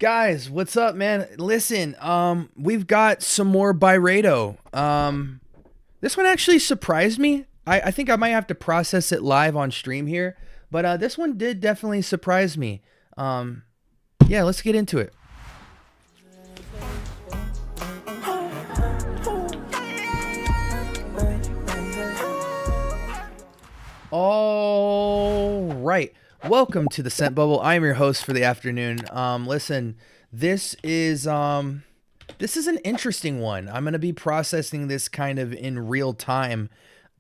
Guys, what's up, man? Listen, we've got some more Byredo. This one actually surprised me. I think I might have to process it live on stream here, but this one did definitely surprise me. Yeah, let's get into it. All right. Welcome to the Scent Bubble. I'm your host for the afternoon. Listen, this is an interesting one. I'm going to be processing this kind of in real time.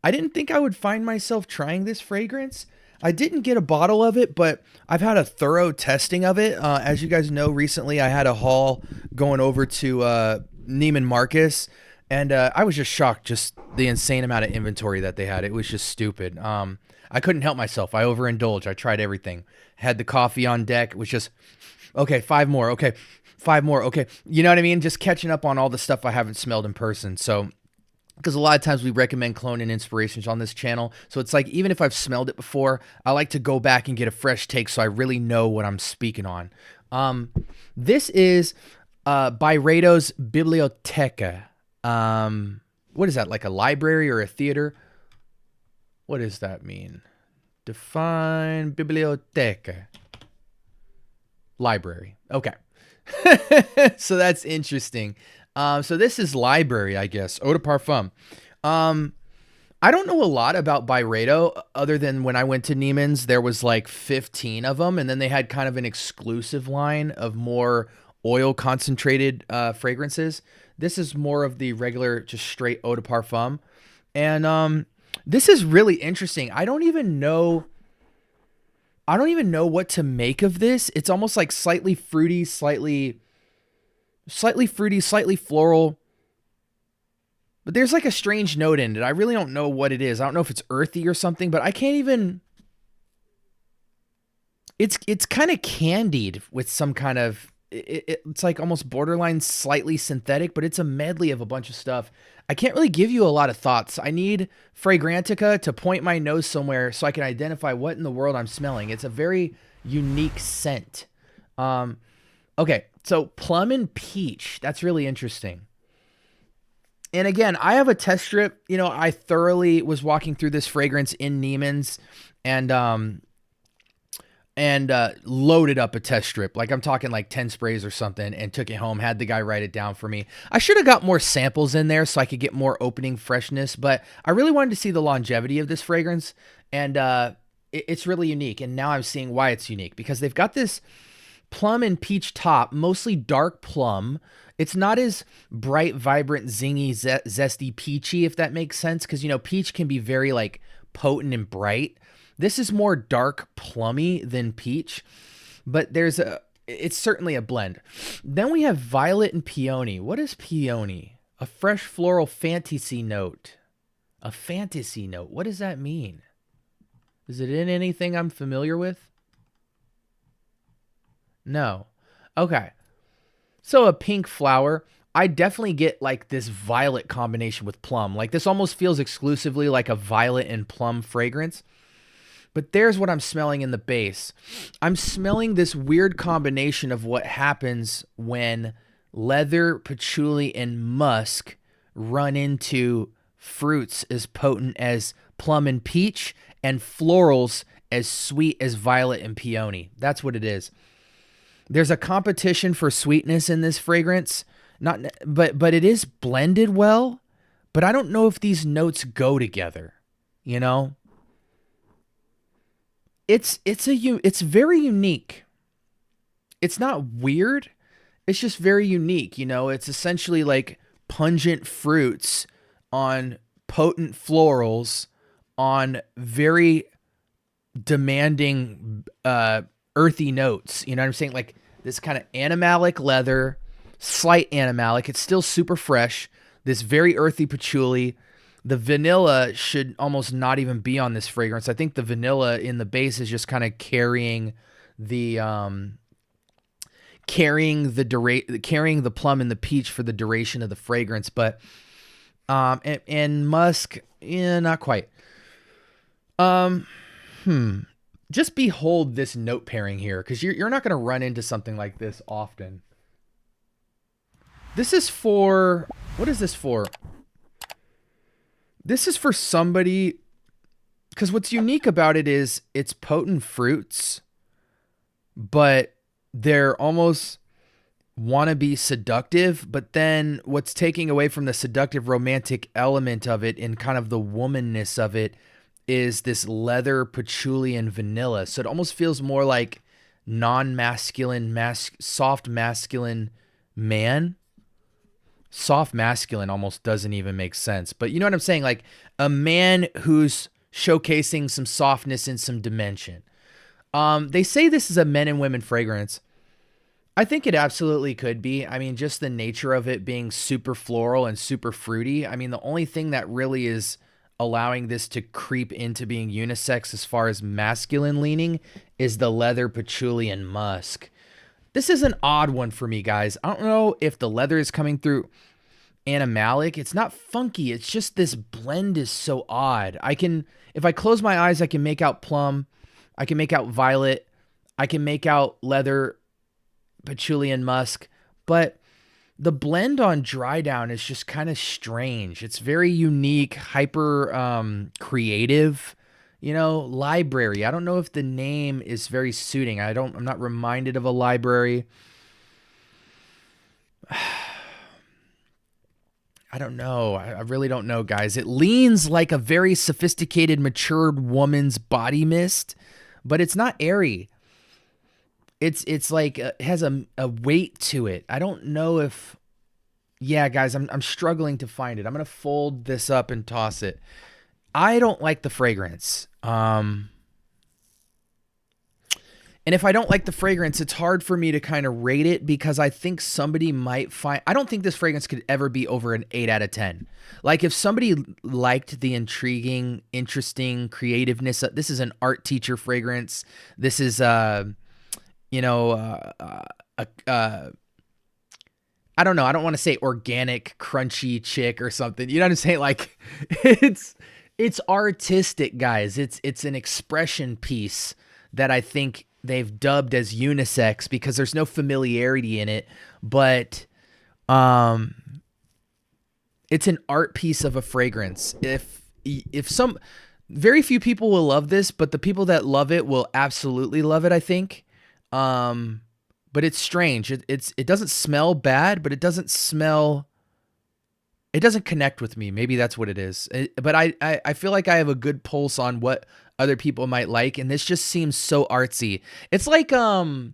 I didn't think I would find myself trying this fragrance. I didn't get a bottle of it, but I've had a thorough testing of it. As you guys know, recently I had a haul going over to Neiman Marcus, and I was just shocked, just the insane amount of inventory that they had. It was just stupid. I couldn't help myself. I overindulged. I tried everything. Had the coffee on deck. It was just, okay, 5 more. Okay, 5 more. Okay. You know what I mean? Just catching up on all the stuff I haven't smelled in person. So, because a lot of times we recommend clone and inspirations on this channel. So it's like, even if I've smelled it before, I like to go back and get a fresh take so I really know what I'm speaking on. This is Byredo's Bibliothèque. What is that? Like a library or a theater? What does that mean? Define Bibliothèque. Library. Okay. So that's interesting. So this is library, I guess. Eau de parfum. I don't know a lot about Byredo other than when I went to Neiman's, there was like 15 of them. And then they had kind of an exclusive line of more oil concentrated fragrances. This is more of the regular, just straight eau de parfum. And this is really interesting. I don't even know what to make of this. It's almost like slightly fruity, slightly floral. But there's like a strange note in it. I really don't know what it is. I don't know if it's earthy or something, but I can't even. It's kind of candied with some kind of. It's like almost borderline slightly synthetic, but it's a medley of a bunch of stuff. I can't really give you a lot of thoughts. I need Fragrantica to point my nose somewhere so I can identify what in the world I'm smelling. It's a very unique scent. Okay, so plum and peach. That's really interesting. And again, I have a test strip. You know, I thoroughly was walking through this fragrance in Neiman's and loaded up a test strip. Like I'm talking like 10 sprays or something, and took it home, had the guy write it down for me. I should have got more samples in there so I could get more opening freshness, but I really wanted to see the longevity of this fragrance, and it's really unique. And now I'm seeing why it's unique, because they've got this plum and peach top, mostly dark plum. It's not as bright, vibrant, zingy, zesty, peachy, if that makes sense, because, you know, peach can be very like potent and bright. This is more dark plummy than peach, but it's certainly a blend. Then we have violet and peony. What is peony? A fresh floral fantasy note. A fantasy note. What does that mean? Is it in anything I'm familiar with? No. Okay. So a pink flower. I definitely get like this violet combination with plum. Like this almost feels exclusively like a violet and plum fragrance. But there's what I'm smelling in the base. I'm smelling this weird combination of what happens when leather, patchouli, and musk run into fruits as potent as plum and peach, and florals as sweet as violet and peony. That's what it is. There's a competition for sweetness in this fragrance, but it is blended well. But I don't know if these notes go together, you know? It's very unique. It's not weird. It's just very unique. You know, it's essentially like pungent fruits on potent florals on very demanding earthy notes. You know what I'm saying? Like this kind of animalic leather, slight animalic. It's still super fresh. This very earthy patchouli. The vanilla should almost not even be on this fragrance. I think the vanilla in the base is just kind of carrying the plum and the peach for the duration of the fragrance. But and musk, not quite. just behold this note pairing here, because you're not going to run into something like this often. This is for, what is this for? This is for somebody, because what's unique about it is it's potent fruits, but they're almost want to be seductive, but then what's taking away from the seductive romantic element of it and kind of the womanness of it is this leather, patchouli, and vanilla. So it almost feels more like non-masculine, soft masculine man. Soft masculine almost doesn't even make sense. But you know what I'm saying? Like a man who's showcasing some softness and some dimension. They say this is a men and women fragrance. I think it absolutely could be. I mean, just the nature of it being super floral and super fruity. I mean, the only thing that really is allowing this to creep into being unisex as far as masculine leaning is the leather, patchouli, and musk. This is an odd one for me, guys. I don't know if the leather is coming through animalic. It's not funky. It's just this blend is so odd. If I close my eyes, I can make out plum. I can make out violet. I can make out leather, patchouli, and musk. But the blend on dry down is just kind of strange. It's very unique, hyper creative, library. I don't know if the name is very suiting. I'm not reminded of a library. I don't know. I really don't know, guys. It leans like a very sophisticated, matured woman's body mist, but it's not airy. It's like it has a weight to it. I don't know if, yeah, guys, I'm struggling to find it. I'm gonna fold this up and toss it. I don't like the fragrance. And if I don't like the fragrance, it's hard for me to kind of rate it because I think somebody might find, I don't think this fragrance could ever be over an 8 out of 10. Like if somebody liked the intriguing, interesting creativeness, this is an art teacher fragrance. This is, I don't know. I don't want to say organic, crunchy chick or something. You know what I'm saying? Like it's artistic, guys. It's an expression piece that I think they've dubbed as unisex because there's no familiarity in it, but it's an art piece of a fragrance. If very few people will love this, but the people that love it will absolutely love it, I think. But it's strange. It doesn't smell bad, but it doesn't connect with me. Maybe that's what it is. But I feel like I have a good pulse on what other people might like, and this just seems so artsy. It's like Liam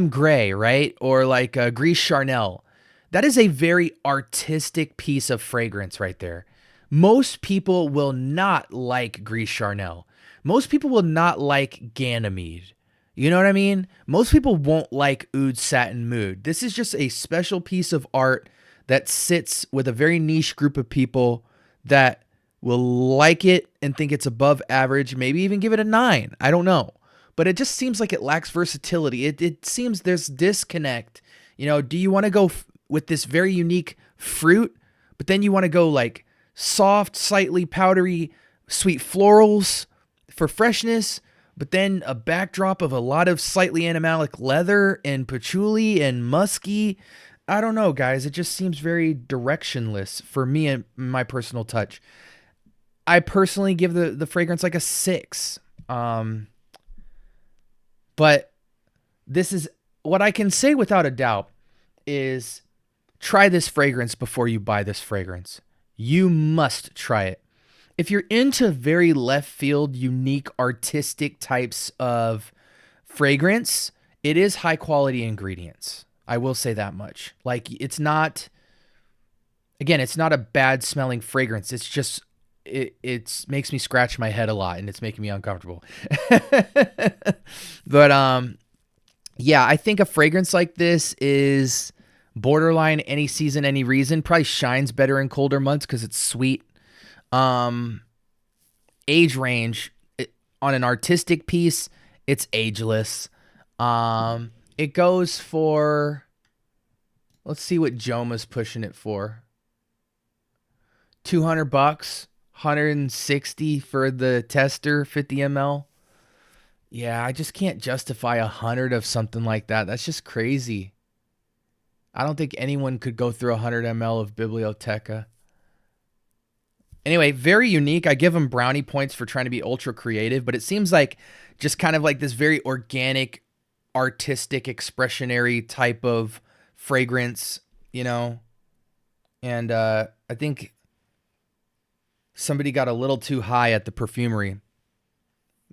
Gray, right? Or like Gris Charnel. That is a very artistic piece of fragrance right there. Most people will not like Gris Charnel. Most people will not like Ganymede. You know what I mean? Most people won't like Oud Satin Mood. This is just a special piece of art that sits with a very niche group of people that will like it and think it's above average, maybe even give it a 9. I don't know. But it just seems like it lacks versatility. It seems there's disconnect. Do you want to go with this very unique fruit, but then you want to go like soft, slightly powdery, sweet florals for freshness, but then a backdrop of a lot of slightly animalic leather and patchouli and musky. I don't know, guys. It just seems very directionless for me and my personal touch. I personally give the fragrance like a 6. But this is what I can say without a doubt is try this fragrance before you buy this fragrance. You must try it. If you're into very left field, unique, artistic types of fragrance, it is high quality ingredients. I will say that much. Like it's not a bad smelling fragrance. It's just, it makes me scratch my head a lot and it's making me uncomfortable. But, yeah, I think a fragrance like this is borderline any season, any reason. Probably shines better in colder months because it's sweet. Age range on an artistic piece, it's ageless. It goes for, let's see what Joma's pushing it for. $200. 160 for the tester, 50 ml. Yeah, I just can't justify 100 of something like that. That's just crazy. I don't think anyone could go through 100 ml of Bibliothèque. Anyway, very unique. I give them brownie points for trying to be ultra creative, but it seems like just kind of like this very organic, artistic, expressionary type of fragrance, you know? And I think somebody got a little too high at the perfumery.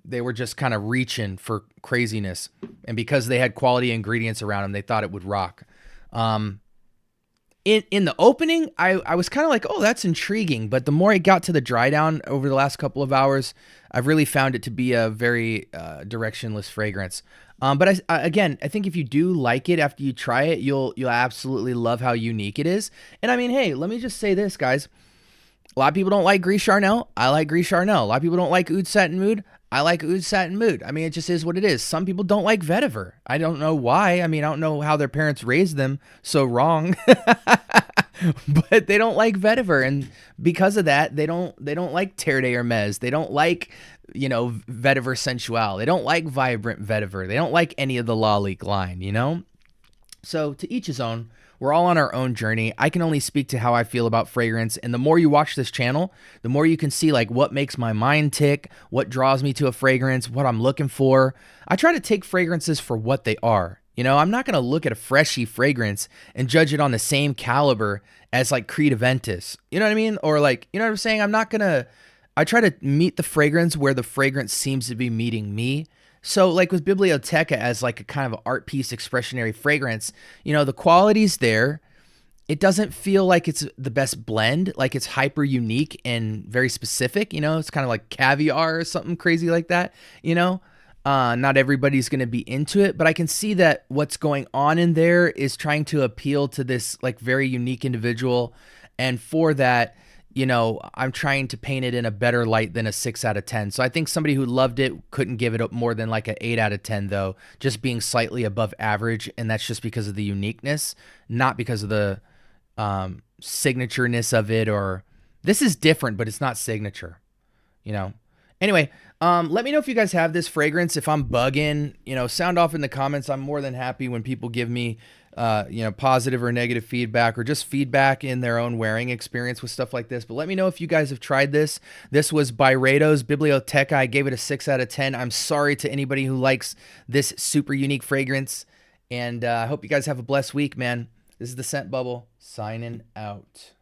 They were just kind of reaching for craziness. And because they had quality ingredients around them, they thought it would rock. In the opening, I was kind of like, oh, that's intriguing. But the more it got to the dry down over the last couple of hours, I've really found it to be a very directionless fragrance. But again, I think if you do like it after you try it, you'll absolutely love how unique it is. And I mean, hey, let me just say this, guys. A lot of people don't like Gris Charnel. I like Gris Charnel. A lot of people don't like Oud Satin Mood. I like Oud Satin Mood. I mean, it just is what it is. Some people don't like vetiver. I don't know why. I mean, I don't know how their parents raised them so wrong. But they don't like vetiver, and because of that, they don't like Terre de Hermes. They don't like, vetiver sensual. They don't like vibrant vetiver. They don't like any of the La Leak line, So to each his own. We're all on our own journey. I can only speak to how I feel about fragrance. And the more you watch this channel, the more you can see like what makes my mind tick, what draws me to a fragrance, what I'm looking for. I try to take fragrances for what they are. I'm not going to look at a freshy fragrance and judge it on the same caliber as like Creed Aventus. You know what I mean? Or like, you know what I'm saying? I try to meet the fragrance where the fragrance seems to be meeting me. So like with Bibliothèque as like a kind of art piece expressionary fragrance, the quality's there. It doesn't feel like it's the best blend, like it's hyper unique and very specific, it's kind of like caviar or something crazy like that, not everybody's going to be into it, but I can see that what's going on in there is trying to appeal to this like very unique individual. And for that, I'm trying to paint it in a better light than a 6 out of 10. So I think somebody who loved it couldn't give it up more than like an 8 out of 10 though, just being slightly above average. And that's just because of the uniqueness, not because of the signatureness of it, or this is different, but it's not signature, Anyway, let me know if you guys have this fragrance. If I'm bugging, sound off in the comments. I'm more than happy when people give me positive or negative feedback, or just feedback in their own wearing experience with stuff like this. But let me know if you guys have tried this. This was Byredo's Bibliothèque. I gave it a 6 out of 10. I'm sorry to anybody who likes this super unique fragrance. And I hope you guys have a blessed week, man. This is the Scent Bubble signing out.